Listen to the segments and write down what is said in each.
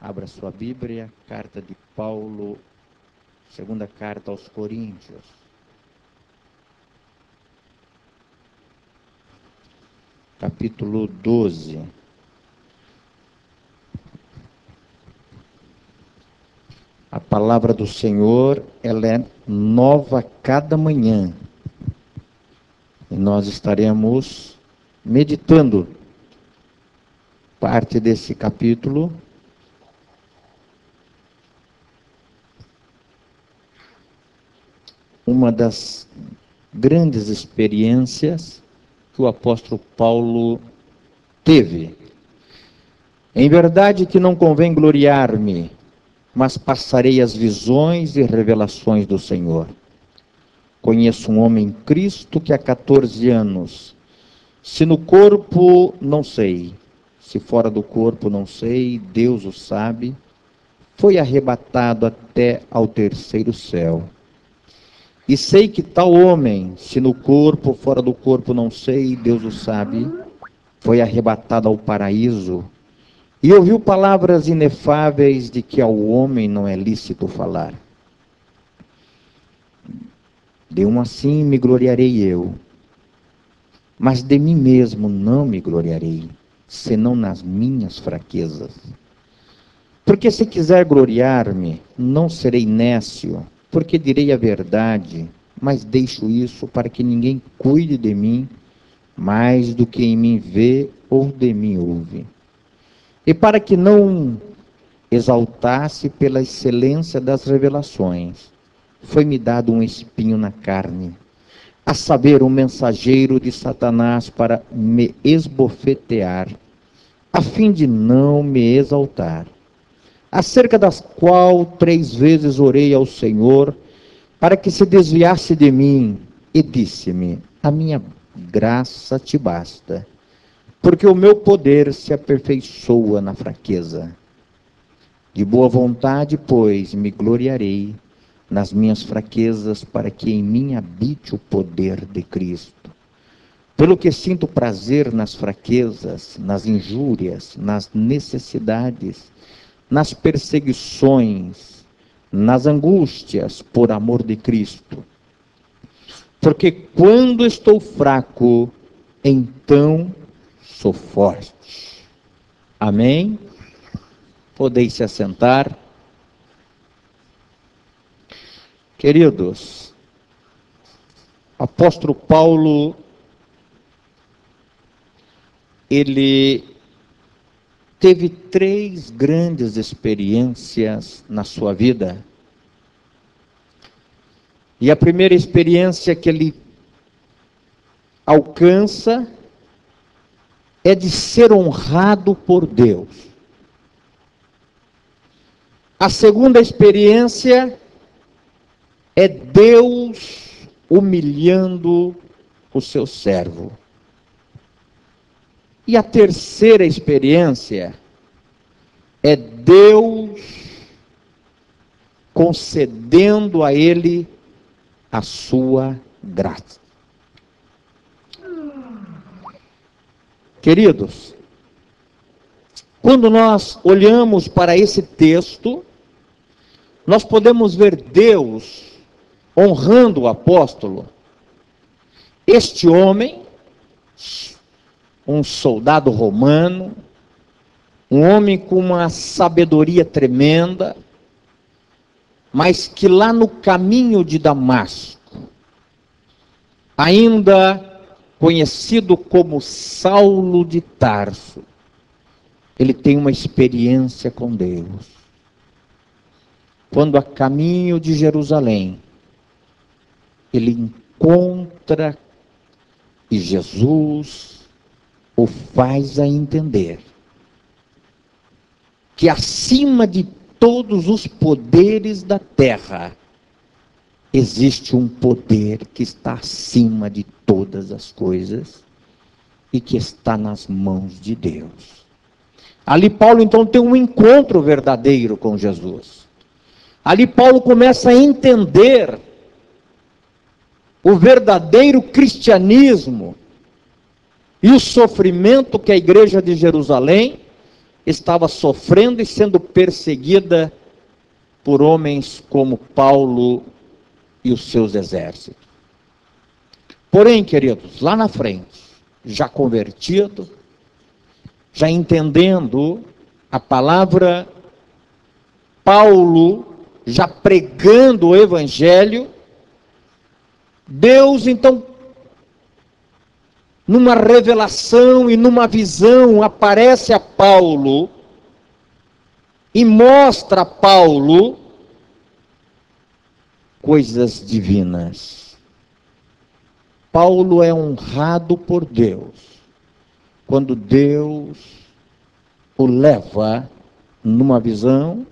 Abra sua Bíblia, carta de Paulo, segunda carta aos Coríntios. Capítulo 12. A palavra do Senhor, ela é nova a cada manhã. E nós estaremos meditando parte desse capítulo. Uma das grandes experiências que o apóstolo Paulo teve. Em verdade que não convém gloriar-me, mas passarei as visões e revelações do Senhor. Conheço um homem em Cristo que há 14 anos, se no corpo, não sei, se fora do corpo, não sei, Deus o sabe, foi arrebatado até ao terceiro céu. E sei que tal homem, se no corpo, fora do corpo, não sei, Deus o sabe, foi arrebatado ao paraíso, e ouviu palavras inefáveis de que ao homem não é lícito falar. De um assim me gloriarei eu, mas de mim mesmo não me gloriarei, senão nas minhas fraquezas. Porque se quiser gloriar-me, não serei nécio, porque direi a verdade, mas deixo isso para que ninguém cuide de mim mais do que em mim vê ou de mim ouve. E para que não exaltasse pela excelência das revelações, foi-me dado um espinho na carne, a saber, um mensageiro de Satanás para me esbofetear, a fim de não me exaltar. Acerca das qual 3 vezes orei ao Senhor, para que se desviasse de mim, e disse-me: a minha graça te basta, porque o meu poder se aperfeiçoa na fraqueza. De boa vontade, pois, me gloriarei nas minhas fraquezas, para que em mim habite o poder de Cristo. Pelo que sinto prazer nas fraquezas, nas injúrias, nas necessidades, nas perseguições, nas angústias, por amor de Cristo. Porque quando estou fraco, então sou forte. Amém? Podeis se assentar. Queridos, apóstolo Paulo, ele teve 3 grandes experiências na sua vida. E a primeira experiência que ele alcança é de ser honrado por Deus. A segunda experiência é Deus humilhando o seu servo. E a terceira experiência é Deus concedendo a ele a sua graça. Queridos, quando nós olhamos para esse texto, nós podemos ver Deus honrando o apóstolo. Este homem, um soldado romano, um homem com uma sabedoria tremenda, mas que lá no caminho de Damasco, ainda conhecido como Saulo de Tarso, ele tem uma experiência com Deus. Quando a caminho de Jerusalém, ele encontra e Jesus o faz a entender que acima de todos os poderes da terra, existe um poder que está acima de todas as coisas e que está nas mãos de Deus. Ali Paulo então tem um encontro verdadeiro com Jesus. Ali Paulo começa a entender o verdadeiro cristianismo, e o sofrimento que a igreja de Jerusalém estava sofrendo e sendo perseguida por homens como Paulo e os seus exércitos. Porém, queridos, lá na frente, já convertido, já entendendo a palavra, Paulo já pregando o evangelho, Deus então, numa revelação e numa visão, aparece a Paulo e mostra a Paulo coisas divinas. Paulo é honrado por Deus quando Deus o leva numa visão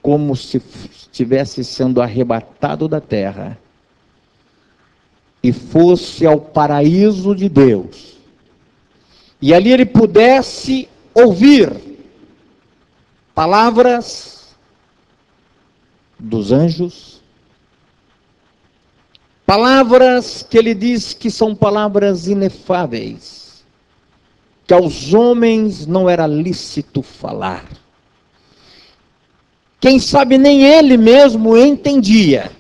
como se estivesse sendo arrebatado da terra e fosse ao paraíso de Deus, e ali ele pudesse ouvir palavras dos anjos, palavras que ele diz que são palavras inefáveis, que aos homens não era lícito falar. Quem sabe nem ele mesmo entendia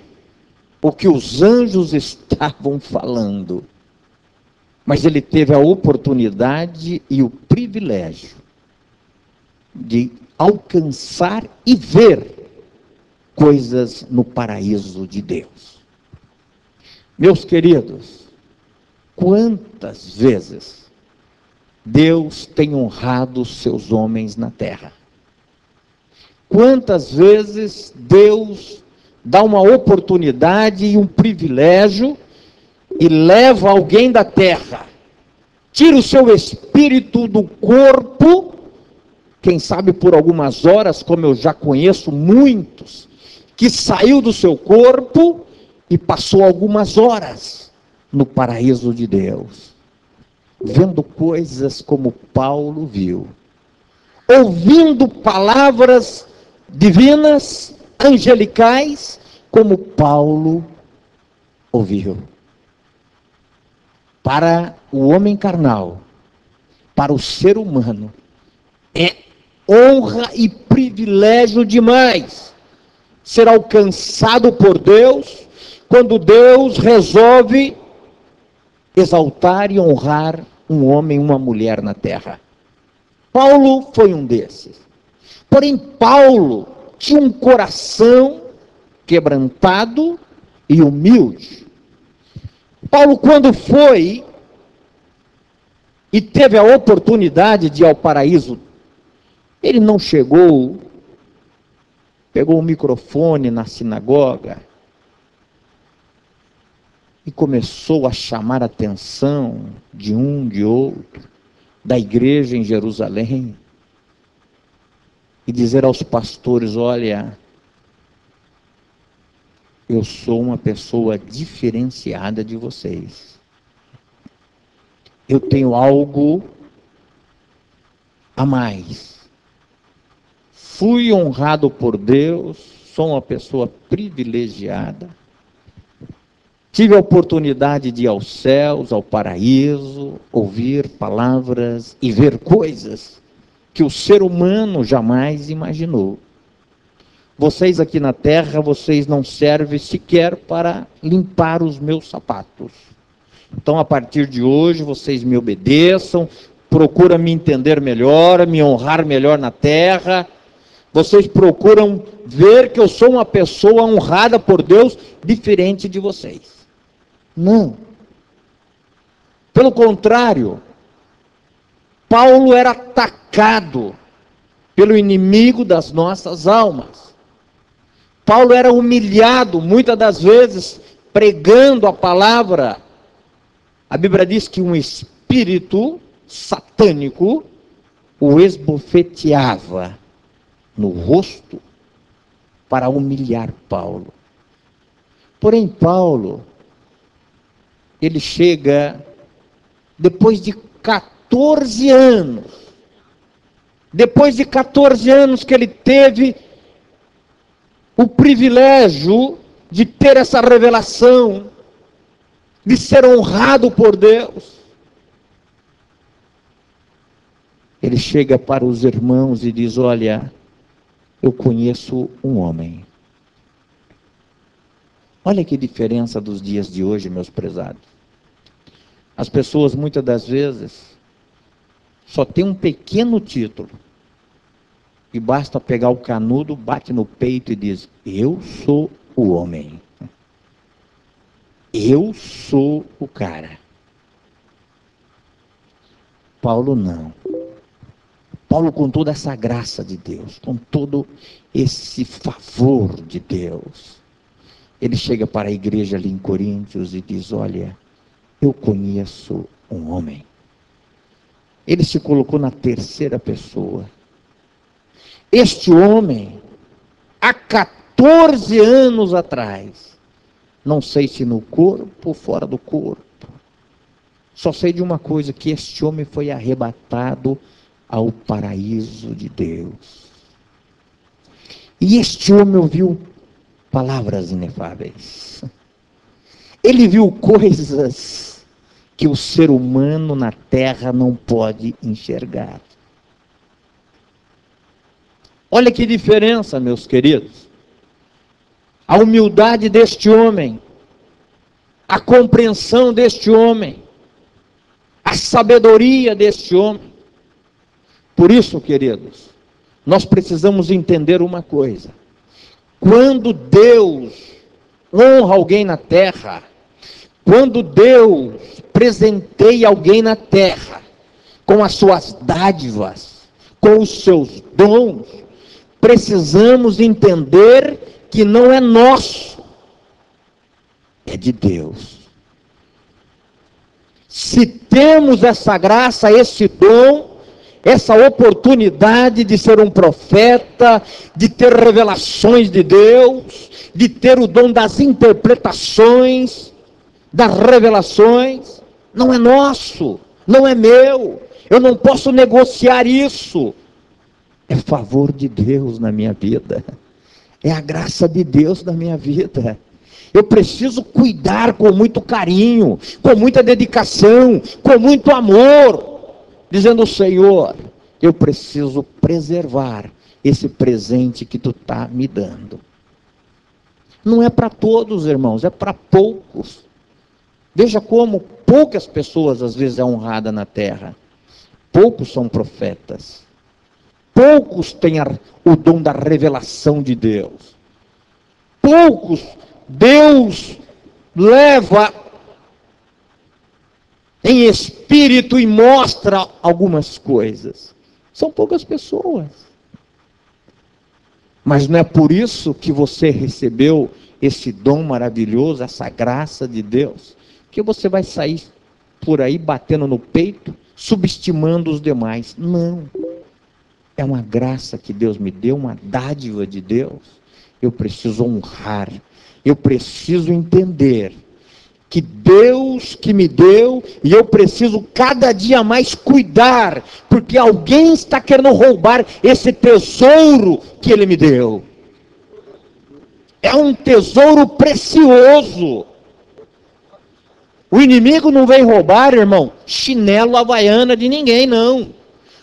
o que os anjos estavam falando. Mas ele teve a oportunidade e o privilégio de alcançar e ver coisas no paraíso de Deus. Meus queridos, quantas vezes Deus tem honrado os seus homens na terra? Quantas vezes Deus dá uma oportunidade e um privilégio e leva alguém da terra, tira o seu espírito do corpo, quem sabe por algumas horas, como eu já conheço muitos, que saiu do seu corpo e passou algumas horas no paraíso de Deus, vendo coisas como Paulo viu, ouvindo palavras divinas, angelicais, como Paulo ouviu. Para o homem carnal, para o ser humano, é honra e privilégio demais ser alcançado por Deus, quando Deus resolve exaltar e honrar um homem e uma mulher na terra. Paulo foi um desses. Porém, Paulo tinha um coração quebrantado e humilde. Paulo, quando foi e teve a oportunidade de ir ao paraíso, ele não chegou, pegou o microfone na sinagoga e começou a chamar a atenção de um, de outro, da igreja em Jerusalém, e dizer aos pastores: olha, eu sou uma pessoa diferenciada de vocês. Eu tenho algo a mais. Fui honrado por Deus, sou uma pessoa privilegiada. Tive a oportunidade de ir aos céus, ao paraíso, ouvir palavras e ver coisas que o ser humano jamais imaginou. Vocês aqui na terra, vocês não servem sequer para limpar os meus sapatos. Então, a partir de hoje, vocês me obedeçam, procuram me entender melhor, me honrar melhor na terra. Vocês procuram ver que eu sou uma pessoa honrada por Deus, diferente de vocês. Não. Pelo contrário, Paulo era atacado pelo inimigo das nossas almas. Paulo era humilhado, muitas das vezes, pregando a palavra. A Bíblia diz que um espírito satânico o esbofeteava no rosto para humilhar Paulo. Porém, Paulo, ele chega, depois de 14 anos, que ele teve o privilégio de ter essa revelação, de ser honrado por Deus, Ele chega para os irmãos e diz: olha, eu conheço um homem. Olha que diferença dos dias de hoje, meus prezados. As pessoas muitas das vezes só têm um pequeno título. E basta pegar o canudo, bate no peito e diz: eu sou o homem. Eu sou o cara. Paulo não. Paulo, com toda essa graça de Deus, com todo esse favor de Deus, ele chega para a igreja ali em Coríntios e diz: olha, eu conheço um homem. Ele se colocou na terceira pessoa. Este homem, há 14 anos atrás, não sei se no corpo ou fora do corpo, só sei de uma coisa, que este homem foi arrebatado ao paraíso de Deus. E este homem ouviu palavras inefáveis. Ele viu coisas que o ser humano na terra não pode enxergar. Olha que diferença, meus queridos. A humildade deste homem, a compreensão deste homem, a sabedoria deste homem. Por isso, queridos, nós precisamos entender uma coisa. Quando Deus honra alguém na terra, quando Deus presenteia alguém na terra com as suas dádivas, com os seus dons, precisamos entender que não é nosso, é de Deus. Se temos essa graça, esse dom, essa oportunidade de ser um profeta, de ter revelações de Deus, de ter o dom das interpretações, das revelações, não é nosso, não é meu, eu não posso negociar isso. É favor de Deus na minha vida, é a graça de Deus na minha vida. Eu preciso cuidar com muito carinho, com muita dedicação, com muito amor, dizendo: Senhor, eu preciso preservar esse presente que tu está me dando. Não é para todos, irmãos, é para poucos. Veja como poucas pessoas às vezes é honrada na terra. Poucos são profetas. Poucos têm o dom da revelação de Deus. Poucos Deus leva em espírito e mostra algumas coisas. São poucas pessoas. Mas não é por isso que você recebeu esse dom maravilhoso, essa graça de Deus, que você vai sair por aí batendo no peito, subestimando os demais. Não. É uma graça que Deus me deu, uma dádiva de Deus. Eu preciso honrar. Eu preciso entender que Deus que me deu, e eu preciso cada dia mais cuidar, porque alguém está querendo roubar esse tesouro que Ele me deu. É um tesouro precioso. O inimigo não vem roubar, irmão, chinelo havaiana de ninguém, não.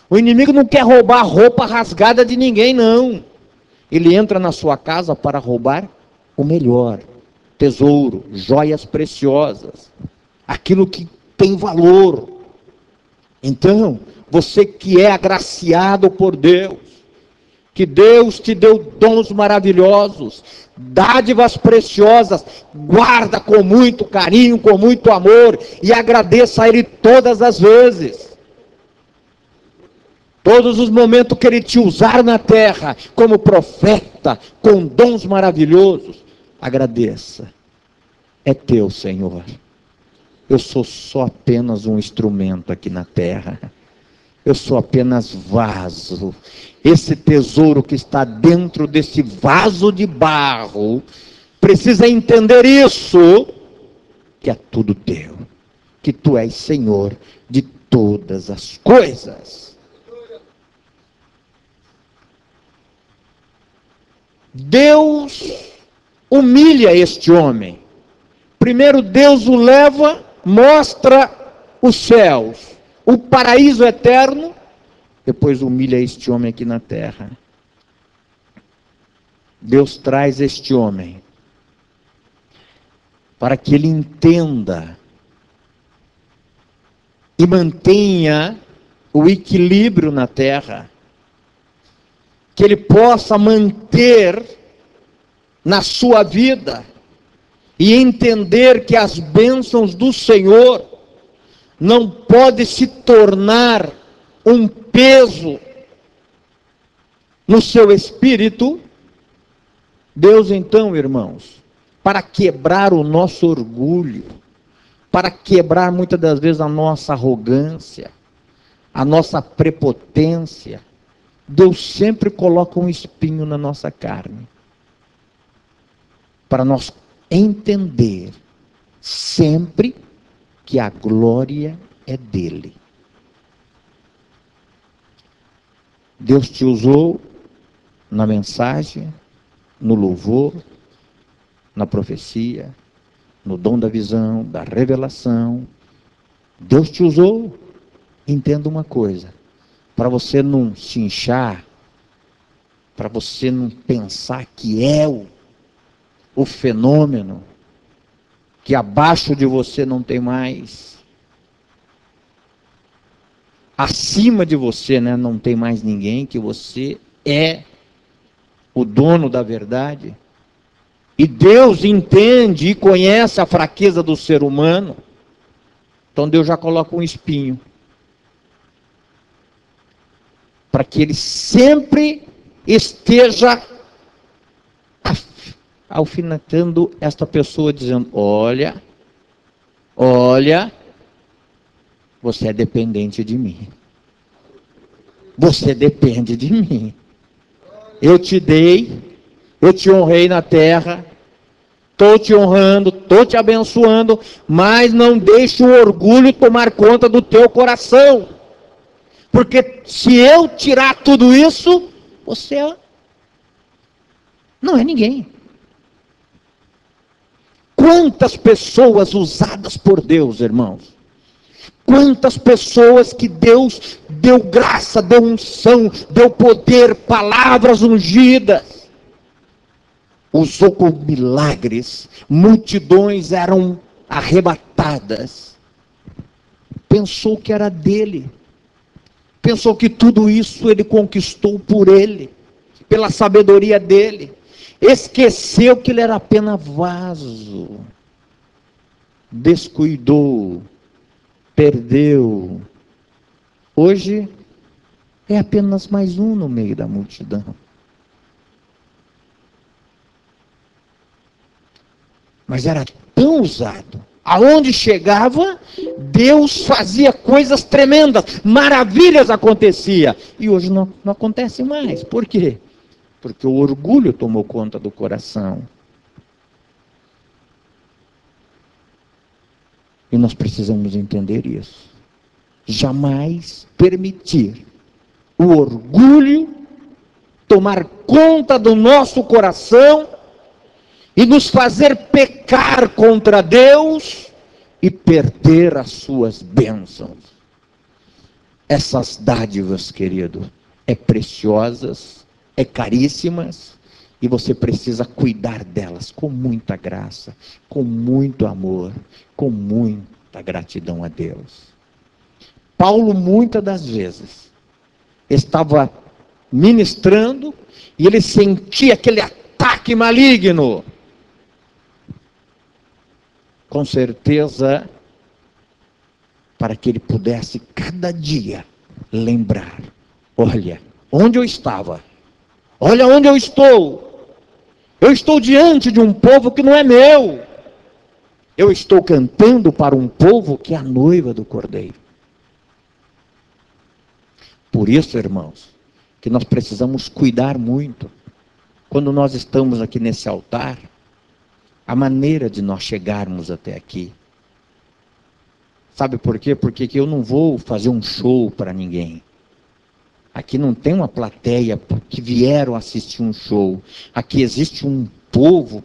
O inimigo não quer roubar a roupa rasgada de ninguém, não. Ele entra na sua casa para roubar o melhor. Tesouro, joias preciosas. Aquilo que tem valor. Então, você que é agraciado por Deus, que Deus te deu dons maravilhosos, dádivas preciosas, guarda com muito carinho, com muito amor, e agradeça a Ele todas as vezes. Todos os momentos que Ele te usar na terra, como profeta, com dons maravilhosos, agradeça. É teu, Senhor. Eu sou só apenas um instrumento aqui na terra. Eu sou apenas vaso. Esse tesouro que está dentro desse vaso de barro, precisa entender isso, que é tudo teu. Que tu és Senhor de todas as coisas. Deus humilha este homem. Primeiro Deus o leva, mostra os céus, o paraíso eterno, depois humilha este homem aqui na terra. Deus traz este homem para que ele entenda e mantenha o equilíbrio na terra, que ele possa manter na sua vida e entender que as bênçãos do Senhor não podem se tornar um peso no seu espírito. Deus então, irmãos, para quebrar o nosso orgulho, para quebrar muitas das vezes a nossa arrogância, a nossa prepotência, Deus sempre coloca um espinho na nossa carne, para nós entender sempre que a glória é dele. Deus te usou na mensagem, no louvor, na profecia, no dom da visão, da revelação. Deus te usou. Entenda uma coisa, para você não se inchar, para você não pensar que é o fenômeno, que abaixo de você não tem mais, acima de você, né, não tem mais ninguém, que você é o dono da verdade. E Deus entende e conhece a fraqueza do ser humano. Então Deus já coloca um espinho, para que ele sempre esteja alfinetando esta pessoa, dizendo: olha, você é dependente de mim. Você depende de mim. Eu te dei, eu te honrei na terra, estou te honrando, estou te abençoando, mas não deixe o orgulho tomar conta do teu coração. Porque se eu tirar tudo isso, você não é ninguém. Quantas pessoas usadas por Deus, irmãos. Quantas pessoas que Deus deu graça, deu unção, deu poder, palavras ungidas. Usou com milagres, multidões eram arrebatadas. Pensou que era dele. Pensou que tudo isso ele conquistou por ele, pela sabedoria dele. Esqueceu que ele era apenas vaso. Descuidou, perdeu. Hoje é apenas mais um no meio da multidão. Mas era tão usado. Aonde chegava, Deus fazia coisas tremendas, maravilhas acontecia. E hoje não acontece mais. Por quê? Porque o orgulho tomou conta do coração. E nós precisamos entender isso. Jamais permitir o orgulho tomar conta do nosso coração e nos fazer pecar contra Deus e perder as suas bênçãos. Essas dádivas, querido, é preciosas, é caríssimas, e você precisa cuidar delas com muita graça, com muito amor, com muita gratidão a Deus. Paulo, muitas das vezes, estava ministrando e ele sentia aquele ataque maligno. Com certeza, para que ele pudesse cada dia lembrar: olha, onde eu estava, olha onde eu estou diante de um povo que não é meu, eu estou cantando para um povo que é a noiva do Cordeiro. Por isso, irmãos, que nós precisamos cuidar muito, quando nós estamos aqui nesse altar, a maneira de nós chegarmos até aqui. Sabe por quê? Porque eu não vou fazer um show para ninguém. Aqui não tem uma plateia que vieram assistir um show. Aqui existe um povo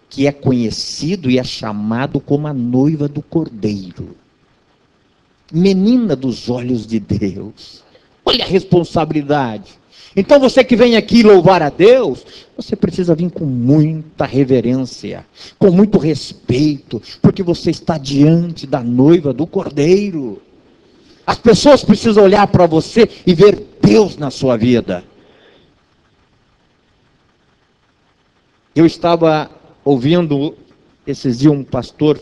que é conhecido e é chamado como a noiva do Cordeiro. Menina dos olhos de Deus. Olha a responsabilidade. Então você que vem aqui louvar a Deus, você precisa vir com muita reverência, com muito respeito, porque você está diante da noiva do Cordeiro. As pessoas precisam olhar para você e ver Deus na sua vida. Eu estava ouvindo esses dias um pastor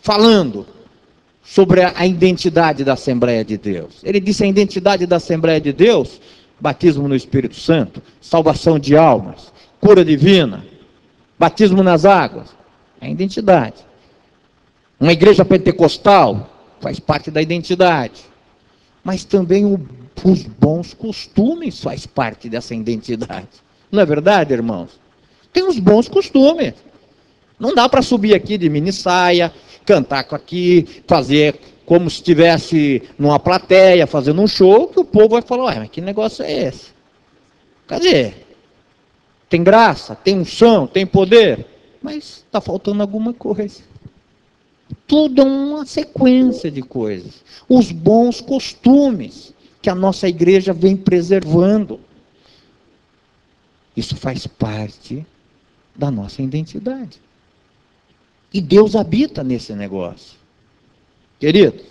falando sobre a identidade da Assembleia de Deus. Ele disse: a identidade da Assembleia de Deus: batismo no Espírito Santo, salvação de almas, cura divina, batismo nas águas. É a identidade. Uma igreja pentecostal faz parte da identidade. Mas também os bons costumes faz parte dessa identidade. Não é verdade, irmãos? Tem os bons costumes. Não dá para subir aqui de mini saia, cantar aqui, fazer como se estivesse numa plateia, fazendo um show, que o povo vai falar: ué, mas que negócio é esse? Cadê? Tem graça, tem unção, tem poder, mas está faltando alguma coisa. Tudo é uma sequência de coisas. Os bons costumes que a nossa igreja vem preservando. Isso faz parte da nossa identidade. E Deus habita nesse negócio. Queridos,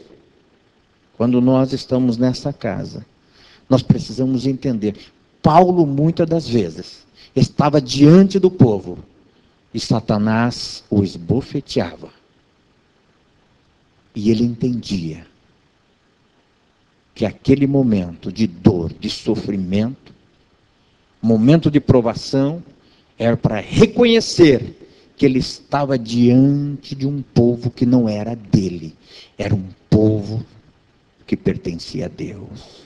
quando nós estamos nessa casa, nós precisamos entender. Paulo, muitas das vezes, estava diante do povo e Satanás o esbofeteava. E ele entendia que aquele momento de dor, de sofrimento, momento de provação, era para reconhecer que ele estava diante de um povo que não era dele. Era um povo que pertencia a Deus.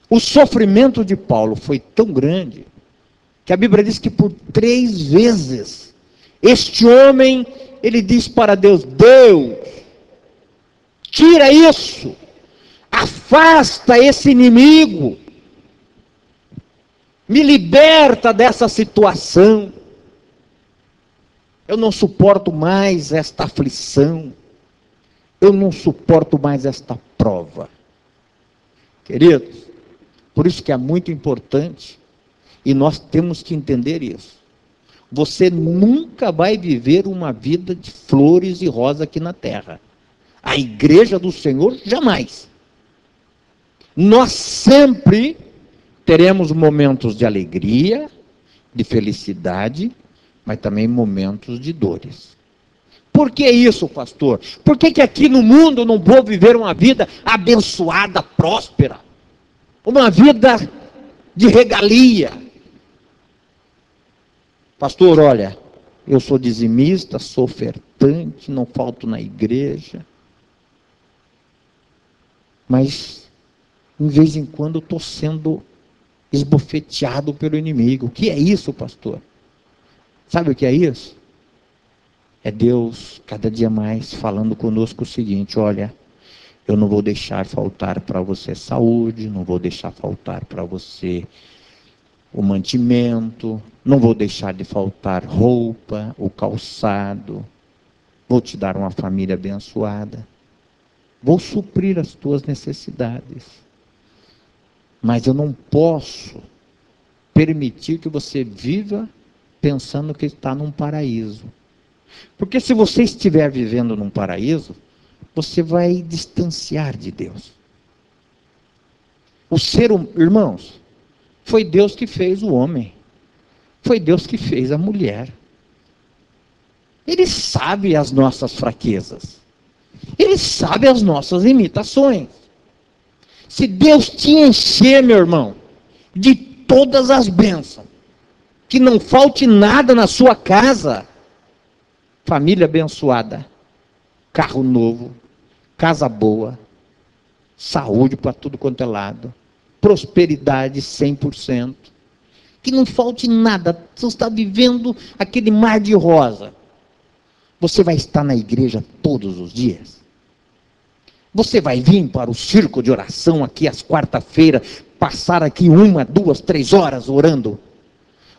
O sofrimento de Paulo foi tão grande, que a Bíblia diz que por 3 vezes, este homem, ele diz para Deus: Deus, tira isso, afasta esse inimigo, me liberta dessa situação, eu não suporto mais esta aflição, eu não suporto mais esta prova. Queridos, por isso que é muito importante, e nós temos que entender isso. Você nunca vai viver uma vida de flores e rosas aqui na terra. A igreja do Senhor, jamais. Nós sempre teremos momentos de alegria, de felicidade, mas também momentos de dores. Por que isso, pastor? Por que aqui no mundo eu não vou viver uma vida abençoada, próspera? Uma vida de regalia? Pastor, olha, eu sou dizimista, sou ofertante, não falto na igreja. Mas, de vez em quando, eu estou sendo esbofeteado pelo inimigo. O que é isso, pastor? Sabe o que é isso? É Deus, cada dia mais, falando conosco o seguinte: olha, eu não vou deixar faltar para você saúde, não vou deixar faltar para você o mantimento, não vou deixar de faltar roupa, o calçado, vou te dar uma família abençoada, vou suprir as tuas necessidades, mas eu não posso permitir que você viva pensando que está num paraíso, porque se você estiver vivendo num paraíso, você vai distanciar de Deus. Irmãos, foi Deus que fez o homem. Foi Deus que fez a mulher. Ele sabe as nossas fraquezas. Ele sabe as nossas limitações. Se Deus te encher, meu irmão, de todas as bênçãos, que não falte nada na sua casa, família abençoada, carro novo, casa boa, saúde para tudo quanto é lado, prosperidade 100%, que não falte nada, você está vivendo aquele mar de rosa. Você vai estar na igreja todos os dias? Você vai vir para o círculo de oração aqui às quarta-feiras, passar aqui 1, 2, 3 horas orando?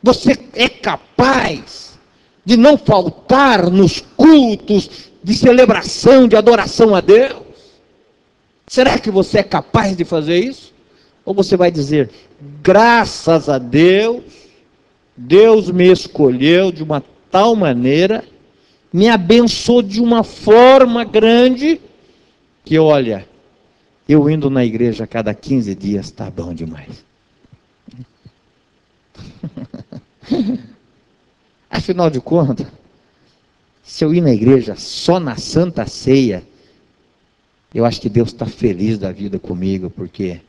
Você é capaz de não faltar nos cultos de celebração, de adoração a Deus? Será que você é capaz de fazer isso? Ou você vai dizer, graças a Deus, Deus me escolheu de uma tal maneira, me abençoou de uma forma grande, que olha, eu indo na igreja a cada 15 dias, está bom demais. Afinal de contas, se eu ir na igreja só na Santa Ceia, eu acho que Deus está feliz da vida comigo, porque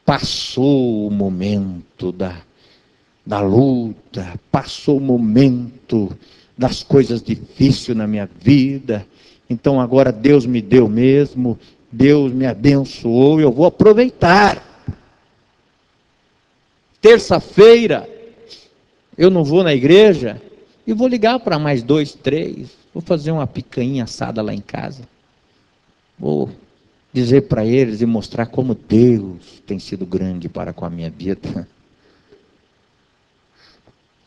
passou o momento da luta, passou o momento das coisas difíceis na minha vida, então agora Deus me deu mesmo, Deus me abençoou, eu vou aproveitar. Terça-feira, eu não vou na igreja, e vou ligar para mais 2, 3, vou fazer uma picanha assada lá em casa, vou dizer para eles e mostrar como Deus tem sido grande para com a minha vida.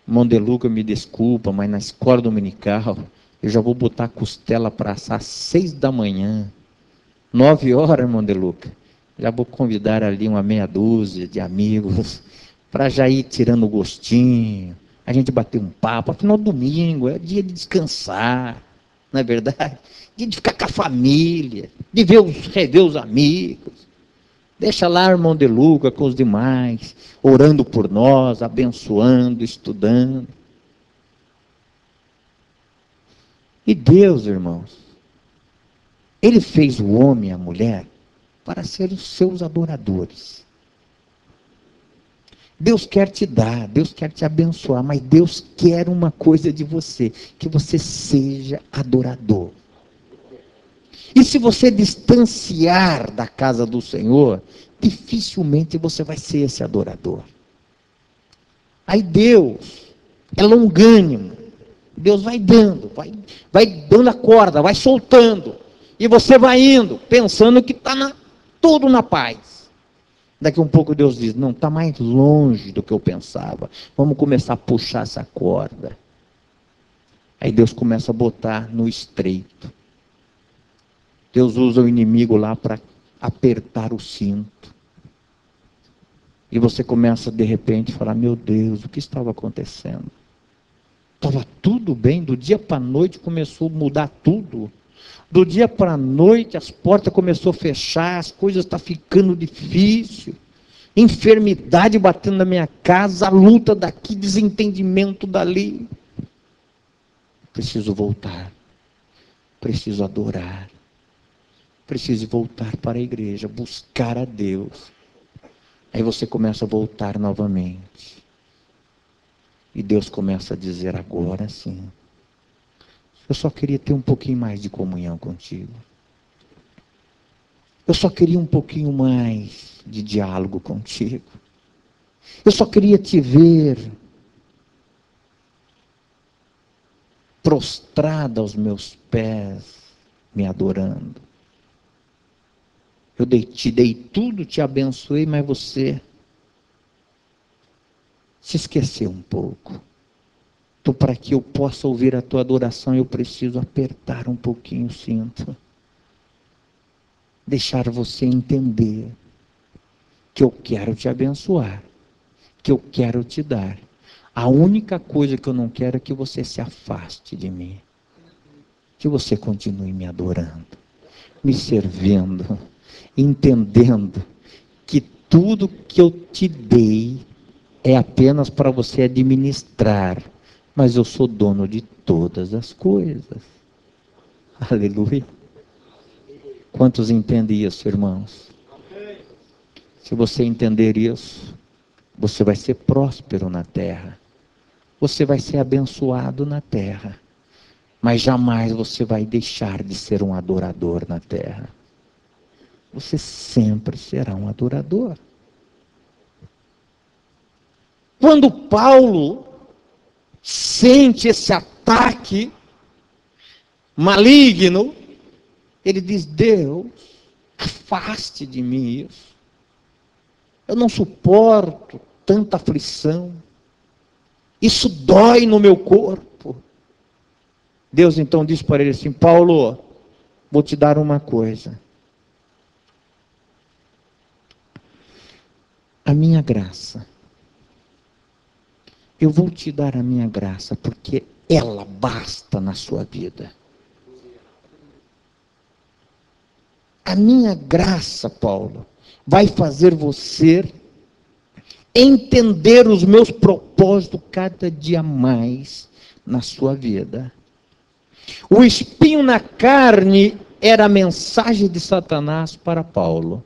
Irmão De Luca, me desculpa, mas na escola dominical, eu já vou botar costela para assar às 6 da manhã, 9 horas, irmão De Luca. Já vou convidar ali uma meia dúzia de amigos, para já ir tirando o gostinho, a gente bater um papo. Afinal, domingo é dia de descansar, não é verdade? Dia de ficar com a família, de rever os amigos. Deixa lá, irmão De Luca, com os demais, orando por nós, abençoando, estudando. E Deus, irmãos, Ele fez o homem e a mulher para serem os seus adoradores. Deus quer te dar, Deus quer te abençoar, mas Deus quer uma coisa de você, que você seja adorador. E se você distanciar da casa do Senhor, dificilmente você vai ser esse adorador. Aí Deus é longânimo, Deus vai dando, vai dando a corda, vai soltando, e você vai indo, pensando que está tudo na paz. Daqui a um pouco Deus diz, não, está mais longe do que eu pensava, vamos começar a puxar essa corda. Aí Deus começa a botar no estreito. Deus usa o inimigo lá para apertar o cinto. E você começa de repente a falar, meu Deus, o que estava acontecendo? Estava tudo bem, do dia para a noite começou a mudar tudo. Do dia para a noite as portas começaram a fechar, as coisas estão ficando difíceis. Enfermidade batendo na minha casa, a luta daqui, desentendimento dali. Preciso voltar. Preciso adorar. Preciso voltar para a igreja, buscar a Deus. Aí você começa a voltar novamente. E Deus começa a dizer, agora sim. Eu só queria ter um pouquinho mais de comunhão contigo. Eu só queria um pouquinho mais de diálogo contigo. Eu só queria te ver prostrada aos meus pés, me adorando. Eu te dei tudo, te abençoei, mas você se esqueceu um pouco. Então, para que eu possa ouvir a tua adoração, eu preciso apertar um pouquinho o cinto. Deixar você entender que eu quero te abençoar, que eu quero te dar. A única coisa que eu não quero é que você se afaste de mim. Que você continue me adorando, me servindo, entendendo que tudo que eu te dei é apenas para você administrar, mas eu sou dono de todas as coisas. Aleluia. Quantos entendem isso, irmãos? Se você entender isso, você vai ser próspero na terra. Você vai ser abençoado na terra. Mas jamais você vai deixar de ser um adorador na terra. Você sempre será um adorador. Quando Paulo sente esse ataque maligno, ele diz, Deus, afaste de mim isso. Eu não suporto tanta aflição. Isso dói no meu corpo. Deus então diz para ele assim, Paulo, vou te dar uma coisa. a minha graça. Eu vou te dar a minha graça, porque ela basta na sua vida. A minha graça, Paulo, vai fazer você entender os meus propósitos cada dia mais na sua vida. O espinho na carne era a mensagem de Satanás para Paulo.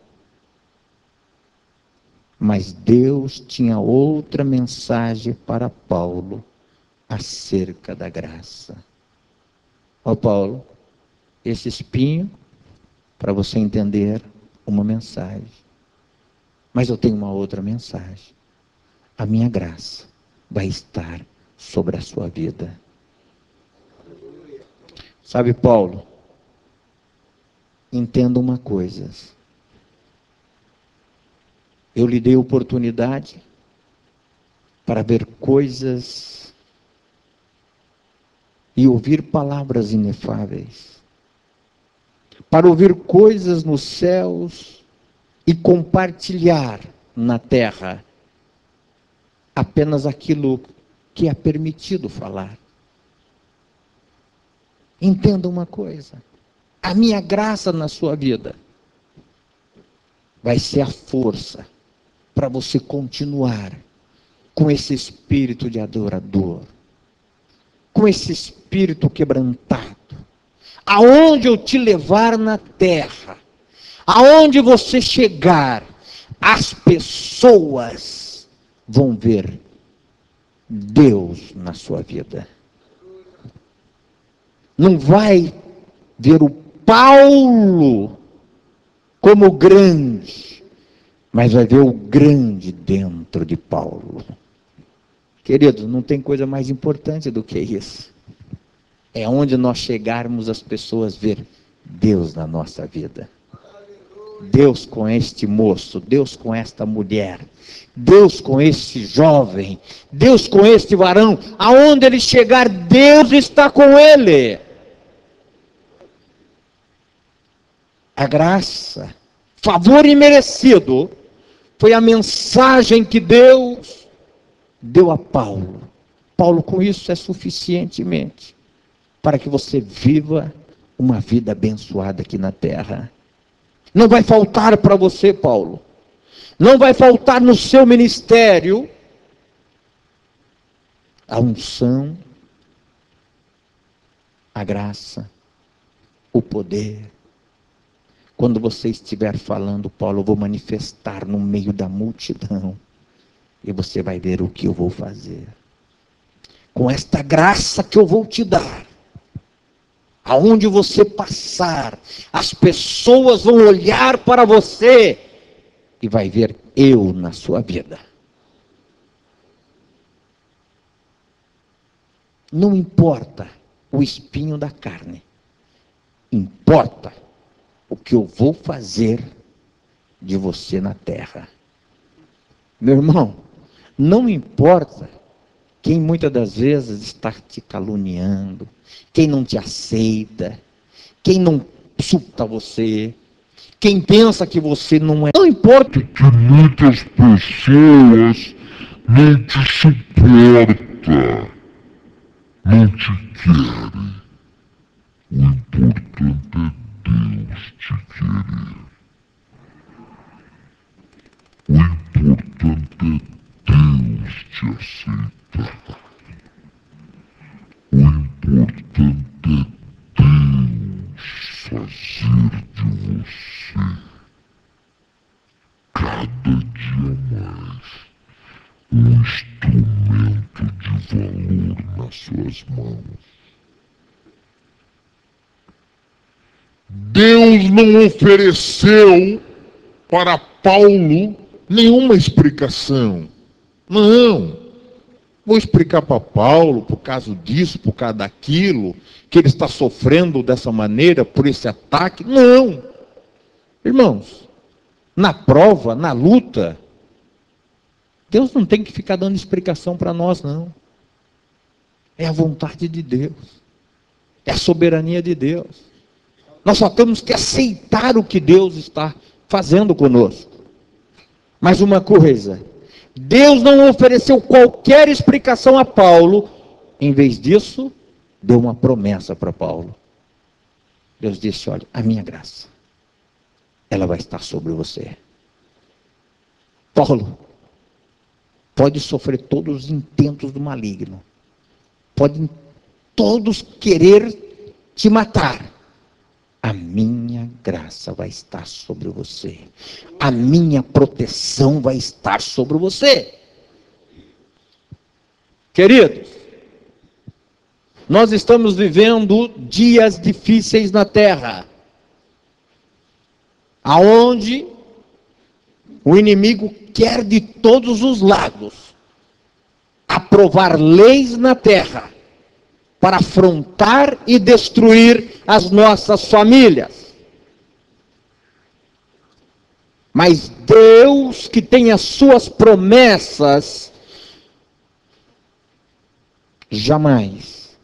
Mas Deus tinha outra mensagem para Paulo acerca da graça. Ó Paulo, esse espinho, para você entender uma mensagem. Mas eu tenho uma outra mensagem. A minha graça vai estar sobre a sua vida. Sabe, Paulo, entenda uma coisa. Eu lhe dei oportunidade para ver coisas e ouvir palavras inefáveis, para ouvir coisas nos céus e compartilhar na terra apenas aquilo que é permitido falar. Entenda uma coisa, a minha graça na sua vida vai ser a força para você continuar com esse espírito de adorador, com esse espírito quebrantado. Aonde eu te levar na terra, aonde você chegar, as pessoas vão ver Deus na sua vida. Não vai ver o Paulo como grande, mas vai ver o grande dentro de Paulo. Queridos, não tem coisa mais importante do que isso. É onde nós chegarmos, as pessoas ver Deus na nossa vida. Deus com este moço, Deus com esta mulher, Deus com este jovem, Deus com este varão. Aonde ele chegar, Deus está com ele. A graça, favor imerecido, foi a mensagem que Deus deu a Paulo. Paulo, com isso é suficientemente para que você viva uma vida abençoada aqui na terra. Não vai faltar para você, Paulo. Não vai faltar no seu ministério a unção, a graça, o poder. Quando você estiver falando, Paulo, eu vou manifestar no meio da multidão. E você vai ver o que eu vou fazer. Com esta graça que eu vou te dar. Aonde você passar, as pessoas vão olhar para você e vai ver eu na sua vida. Não importa o espinho da carne. Importa o que eu vou fazer de você na terra. Meu irmão, não importa quem muitas das vezes está te caluniando, quem não te aceita, quem não suporta você, quem pensa que você não é. Não importa que muitas pessoas não te suportam, não te querem. O importante é Deus te querer. O importante é Deus te aceitar. O importante é Deus fazer de você cada dia mais um instrumento de valor nas suas mãos. Deus não ofereceu para Paulo nenhuma explicação. Não. Vou explicar para Paulo, por causa disso, por causa daquilo, que ele está sofrendo dessa maneira, por esse ataque. Não. Irmãos, na prova, na luta, Deus não tem que ficar dando explicação para nós, não. É a vontade de Deus. É a soberania de Deus. Nós só temos que aceitar o que Deus está fazendo conosco. Mas uma coisa, Deus não ofereceu qualquer explicação a Paulo. Em vez disso, deu uma promessa para Paulo. Deus disse: olha, a minha graça, ela vai estar sobre você. Paulo, pode sofrer todos os intentos do maligno. Podem todos querer te matar. A minha graça vai estar sobre você. A minha proteção vai estar sobre você. Queridos, nós estamos vivendo dias difíceis na terra, aonde o inimigo quer de todos os lados aprovar leis na terra para afrontar e destruir as nossas famílias. Mas Deus, que tem as suas promessas, jamais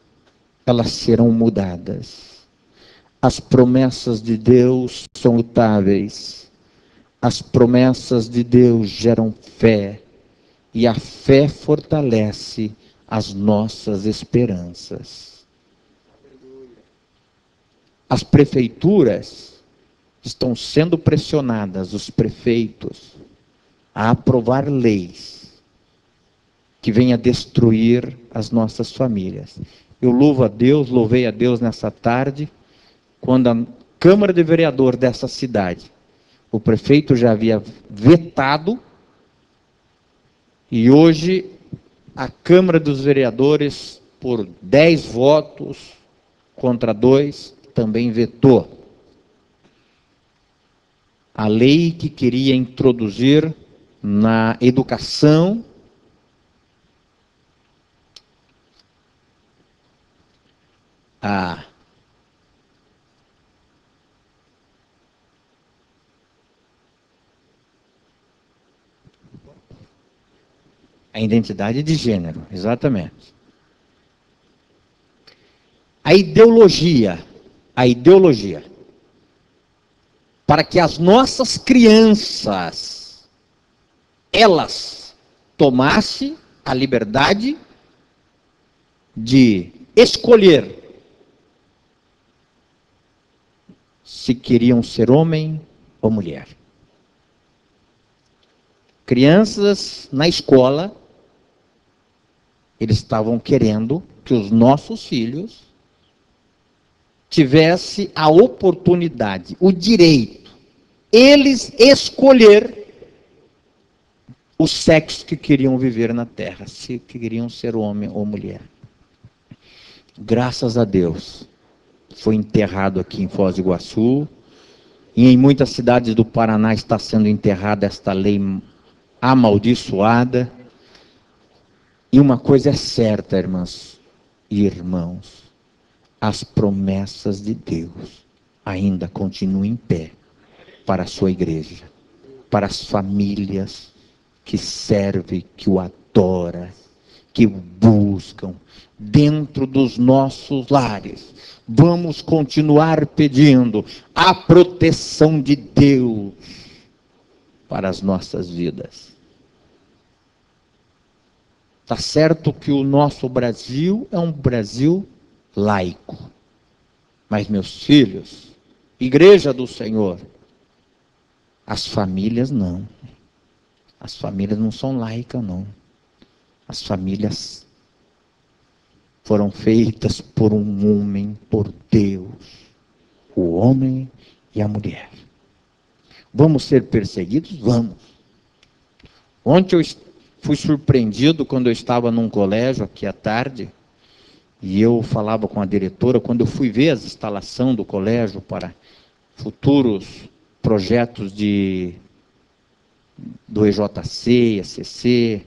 elas serão mudadas. As promessas de Deus são mutáveis. As promessas de Deus geram fé, e a fé fortalece as nossas esperanças. As prefeituras estão sendo pressionadas, os prefeitos, a aprovar leis que venham a destruir as nossas famílias. Eu louvo a Deus, louvei a Deus nessa tarde, quando a Câmara de Vereador dessa cidade, o prefeito já havia vetado, e hoje a Câmara dos Vereadores, por 10 votos contra 2, também vetou a lei que queria introduzir na educação a identidade de gênero, exatamente. A ideologia, para que as nossas crianças, elas tomassem a liberdade de escolher se queriam ser homem ou mulher. Crianças na escola, eles estavam querendo que os nossos filhos tivessem a oportunidade, o direito, eles escolher o sexo que queriam viver na terra, se queriam ser homem ou mulher. Graças a Deus, foi enterrado aqui em Foz do Iguaçu, e em muitas cidades do Paraná está sendo enterrada esta lei amaldiçoada. E uma coisa é certa, irmãs e irmãos, as promessas de Deus ainda continuam em pé para a sua igreja, para as famílias que servem, que o adoram, que o buscam dentro dos nossos lares. Vamos continuar pedindo a proteção de Deus para as nossas vidas. Está certo que o nosso Brasil é um Brasil laico. Mas, meus filhos, igreja do Senhor, as famílias não. As famílias não são laicas, não. As famílias foram feitas por um homem, por Deus. O homem e a mulher. Vamos ser perseguidos? Vamos. Ontem eu fui surpreendido quando eu estava num colégio aqui à tarde, e eu falava com a diretora, quando eu fui ver as instalações do colégio para futuros projetos do EJC, ECC,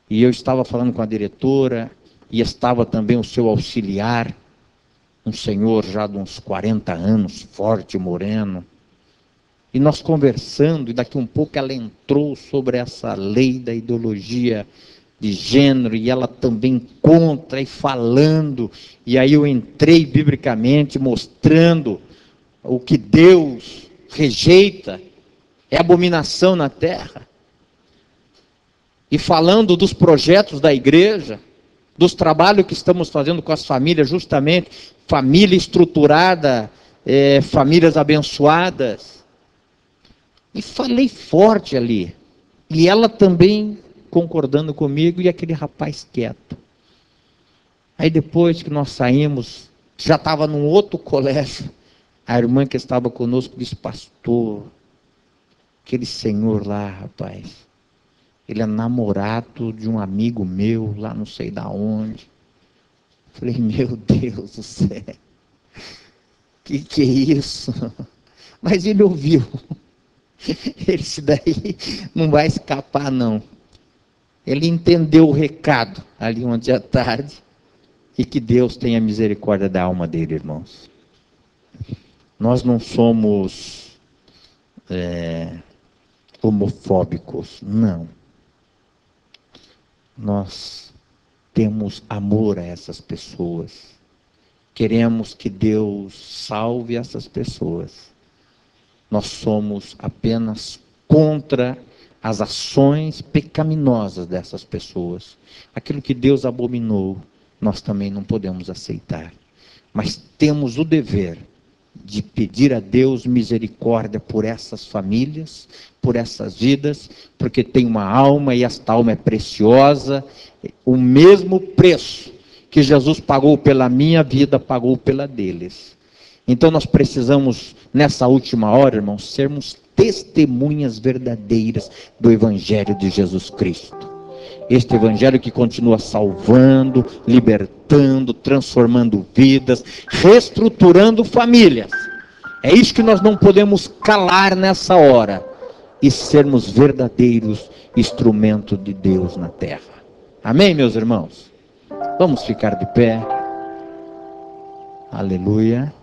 e eu estava falando com a diretora, e estava também o seu auxiliar, um senhor já de uns 40 anos, forte, moreno, e nós conversando, e daqui um pouco ela entrou sobre essa lei da ideologia de gênero, e ela também contra, e falando, e aí eu entrei biblicamente, mostrando o que Deus rejeita, é abominação na terra. E falando dos projetos da igreja, dos trabalhos que estamos fazendo com as famílias, justamente, família estruturada, famílias abençoadas. E falei forte ali. E ela também concordando comigo e aquele rapaz quieto. Aí depois que nós saímos, já estava num outro colégio, a irmã que estava conosco disse: pastor, aquele senhor lá, rapaz, ele é namorado de um amigo meu, lá não sei da onde. Falei: meu Deus do céu, que é isso? Mas ele ouviu. Esse daí não vai escapar, não. Ele entendeu o recado ali ontem à tarde. E que Deus tenha misericórdia da alma dele, irmãos. Nós não somos homofóbicos, não. Nós temos amor a essas pessoas. Queremos que Deus salve essas pessoas. Nós somos apenas contra as ações pecaminosas dessas pessoas. Aquilo que Deus abominou, nós também não podemos aceitar. Mas temos o dever de pedir a Deus misericórdia por essas famílias, por essas vidas, porque tem uma alma e esta alma é preciosa. O mesmo preço que Jesus pagou pela minha vida, pagou pela deles. Então nós precisamos, nessa última hora, irmãos, sermos testemunhas verdadeiras do Evangelho de Jesus Cristo. Este Evangelho que continua salvando, libertando, transformando vidas, reestruturando famílias. É isso que nós não podemos calar nessa hora. E sermos verdadeiros instrumentos de Deus na terra. Amém, meus irmãos? Vamos ficar de pé. Aleluia.